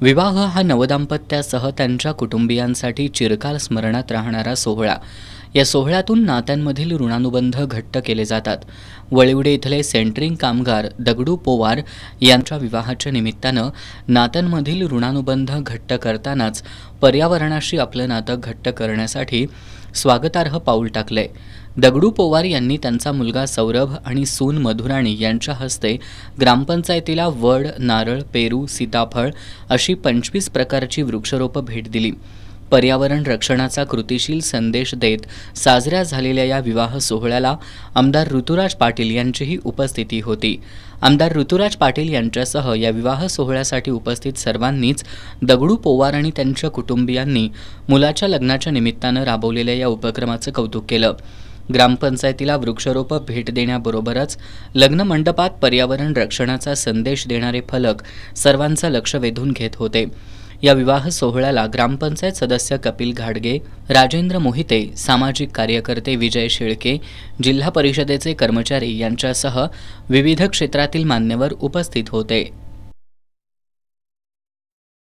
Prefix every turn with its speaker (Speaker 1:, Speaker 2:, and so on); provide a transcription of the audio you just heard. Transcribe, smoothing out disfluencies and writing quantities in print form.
Speaker 1: विवाह हा नवदाम्पत्यासह त्यांच्या कुटुंबियांसाठी चिरकाल स्मरणात राहणारा सोहळा. या सोहळ्यातून नात्यांमधील ऋणानुबंध घट्ट केले जातात. वळिवडे इथले सेंटरिंग कामगार दगडू पोवार यांच्या विवाहाच्या निमित्तानं नात्यांमधील ऋणानुबंध घट्ट करतानाच पर्यावरणाशी आपलं नातं घट्ट करण्यासाठी स्वागतार्ह पाऊल टाकलंय. दगडू पोवार यांनी त्यांचा मुलगा सौरभ आणि सून मधुराणी यांच्या हस्ते ग्रामपंचायतीला वड, नारळ, पेरू, सीताफळ अशी 25 प्रकारची वृक्षरोपं भेट दिली. पर्यावरण रक्षणाचा कृतिशील संदेश देत साजऱ्या झालेल्या या विवाह सोहळ्याला आमदार ऋतुराज पाटील यांचीही उपस्थिती होती. आमदार ऋतुराज पाटील यांच्यासह या विवाह सोहळ्यासाठी उपस्थित सर्वांनीच दगडू पोवार आणि त्यांच्या कुटुंबियांनी मुलाच्या लग्नाच्या निमित्तानं राबवलेल्या या उपक्रमाचं कौतुक केलं. ग्रामपंचायतीला वृक्षरोपं भेट देण्याबरोबरच लग्न मंडपात पर्यावरण रक्षणाचा संदेश देणारे फलक सर्वांचं लक्ष वेधून घेत होते. या विवाह सोहळ्याला ग्रामपंचायत सदस्य कपिल घाडगे, राजेंद्र मोहिते, सामाजिक कार्यकर्ते विजय शेळके, जिल्हा परिषदेचे कर्मचारी यांच्यासह विविध क्षेत्रातील मान्यवर उपस्थित होते.